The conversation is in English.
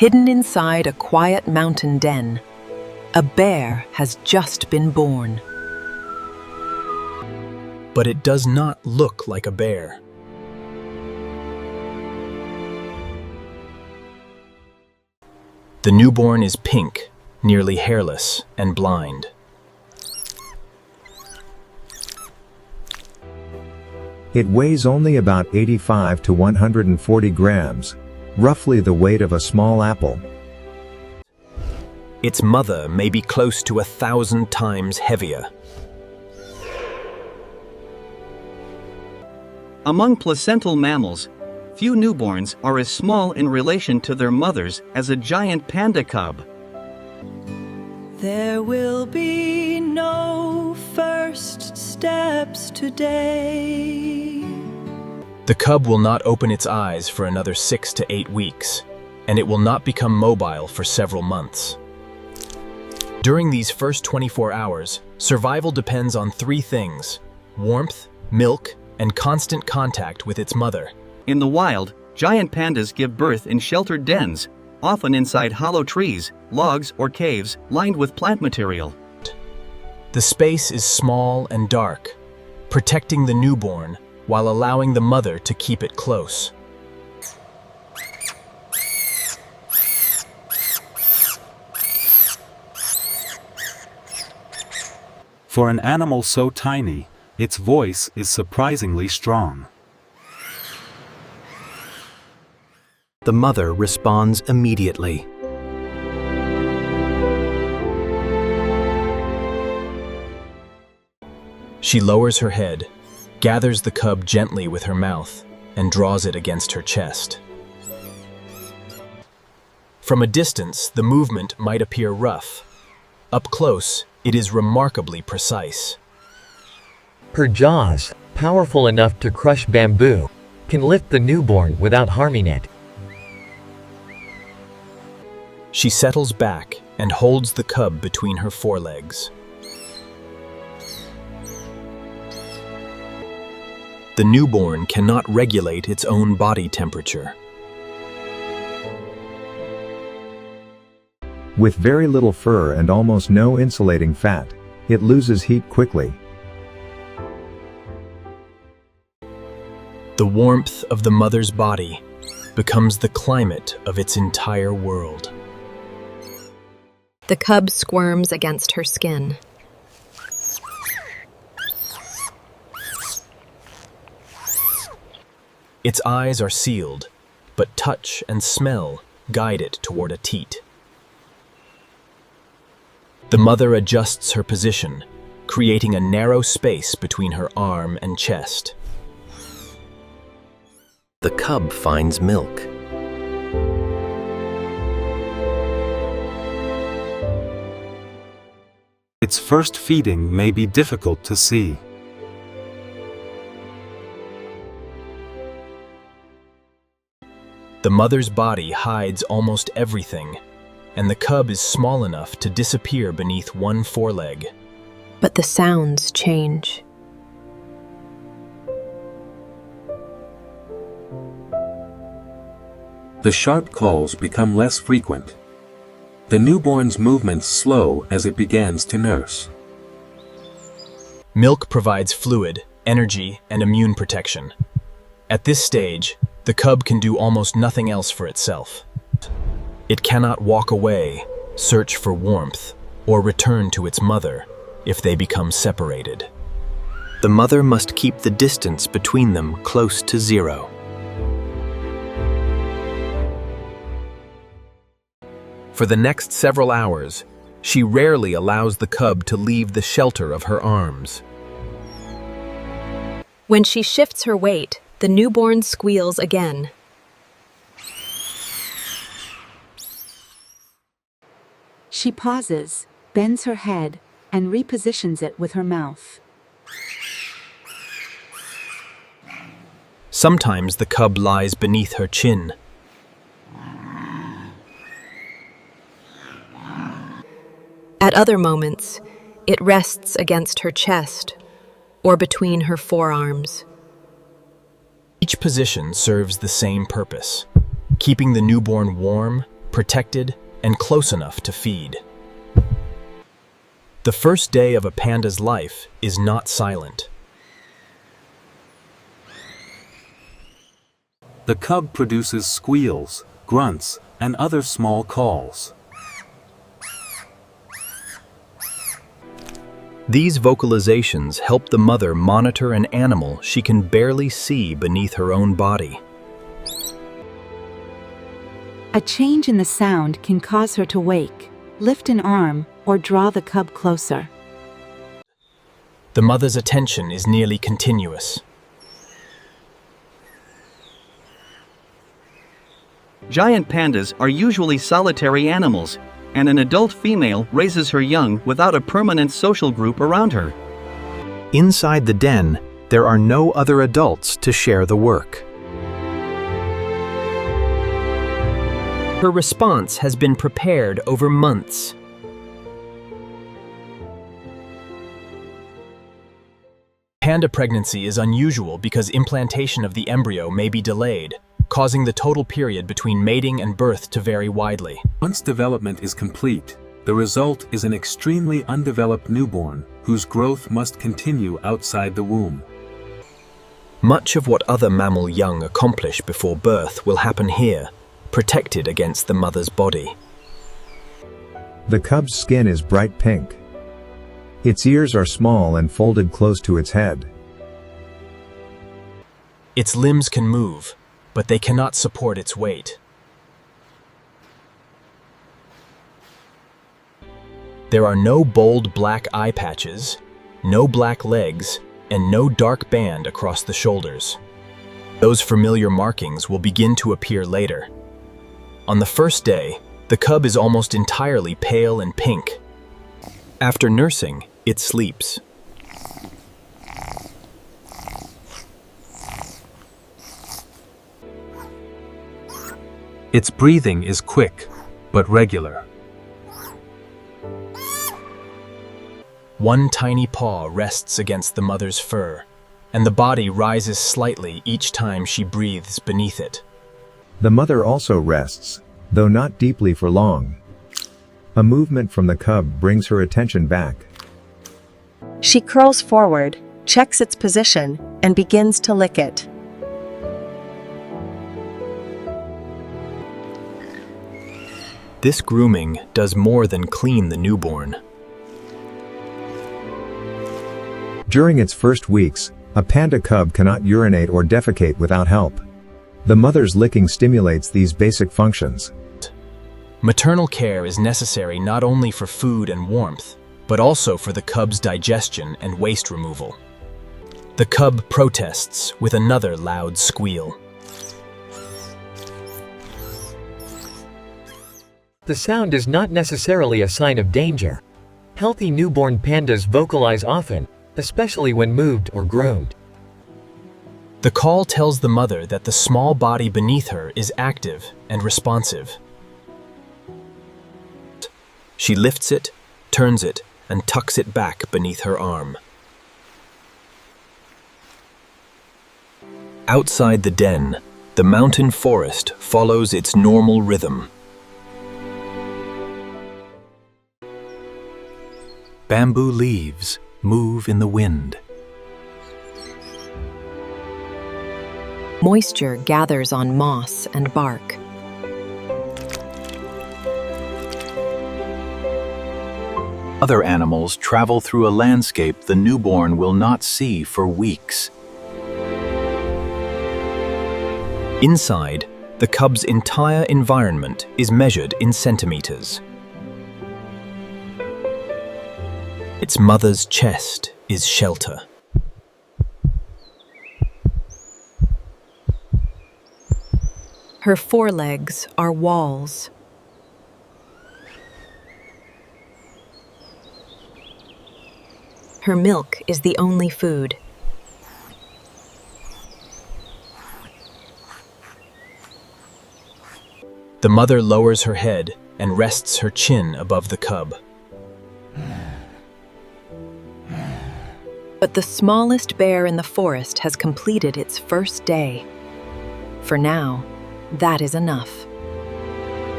Hidden inside a quiet mountain den, a bear has just been born. But it does not look like a bear. The newborn is pink, nearly hairless, and blind. It weighs only about 85 to 140 grams, roughly the weight of a small apple. Its mother may be close to 1,000 times heavier. Among placental mammals, few newborns are as small in relation to their mothers as a giant panda cub. There will be no first steps today. The cub will not open its eyes for another 6 to 8 weeks, and it will not become mobile for several months. During these first 24 hours, survival depends on 3 things: warmth, milk, and constant contact with its mother. In the wild, giant pandas give birth in sheltered dens, often inside hollow trees, logs, or caves lined with plant material. The space is small and dark, protecting the newborn while allowing the mother to keep it close. For an animal so tiny, its voice is surprisingly strong. The mother responds immediately. She lowers her head, gathers the cub gently with her mouth, and draws it against her chest. From a distance, the movement might appear rough. Up close, it is remarkably precise. Her jaws, powerful enough to crush bamboo, can lift the newborn without harming it. She settles back and holds the cub between her forelegs. The newborn cannot regulate its own body temperature. With very little fur and almost no insulating fat, it loses heat quickly. The warmth of the mother's body becomes the climate of its entire world. The cub squirms against her skin. Its eyes are sealed, but touch and smell guide it toward a teat. The mother adjusts her position, creating a narrow space between her arm and chest. The cub finds milk. Its first feeding may be difficult to see. The mother's body hides almost everything, and the cub is small enough to disappear beneath one foreleg. But the sounds change. The sharp calls become less frequent. The newborn's movements slow as it begins to nurse. Milk provides fluid, energy, and immune protection. At this stage, the cub can do almost nothing else for itself. It cannot walk away, search for warmth, or return to its mother if they become separated. The mother must keep the distance between them close to 0. For the next several hours, she rarely allows the cub to leave the shelter of her arms. When she shifts her weight, the newborn squeals again. She pauses, bends her head, and repositions it with her mouth. Sometimes the cub lies beneath her chin. At other moments, it rests against her chest or between her forearms. Each position serves the same purpose, keeping the newborn warm protected, and close enough to feed. The first day of a panda's life is not silent. The cub produces squeals, grunts, and other small calls. These vocalizations help the mother monitor an animal she can barely see beneath her own body. A change in the sound can cause her to wake, lift an arm, or draw the cub closer. The mother's attention is nearly continuous. Giant pandas are usually solitary animals, and an adult female raises her young without a permanent social group around her. Inside the den, there are no other adults to share the work. Her response has been prepared over months. Panda pregnancy is unusual because implantation of the embryo may be delayed, causing the total period between mating and birth to vary widely. Once development is complete, the result is an extremely undeveloped newborn, whose growth must continue outside the womb. Much of what other mammal young accomplish before birth will happen here, protected against the mother's body. The cub's skin is bright pink. Its ears are small and folded close to its head. Its limbs can move, but they cannot support its weight. There are no bold black eye patches, no black legs, and no dark band across the shoulders. Those familiar markings will begin to appear later. On the first day, the cub is almost entirely pale and pink. After nursing, it sleeps. Its breathing is quick, but regular. One tiny paw rests against the mother's fur, and the body rises slightly each time she breathes beneath it. The mother also rests, though not deeply for long. A movement from the cub brings her attention back. She curls forward, checks its position, and begins to lick it. This grooming does more than clean the newborn. During its first weeks, a panda cub cannot urinate or defecate without help. The mother's licking stimulates these basic functions. Maternal care is necessary not only for food and warmth, but also for the cub's digestion and waste removal. The cub protests with another loud squeal. The sound is not necessarily a sign of danger. Healthy newborn pandas vocalize often, especially when moved or groomed. The call tells the mother that the small body beneath her is active and responsive. She lifts it, turns it, and tucks it back beneath her arm. Outside the den, the mountain forest follows its normal rhythm. Bamboo leaves move in the wind. Moisture gathers on moss and bark. Other animals travel through a landscape the newborn will not see for weeks. Inside, the cub's entire environment is measured in centimeters. Its mother's chest is shelter. Her forelegs are walls. Her milk is the only food. The mother lowers her head and rests her chin above the cub. But the smallest bear in the forest has completed its first day. For now, that is enough.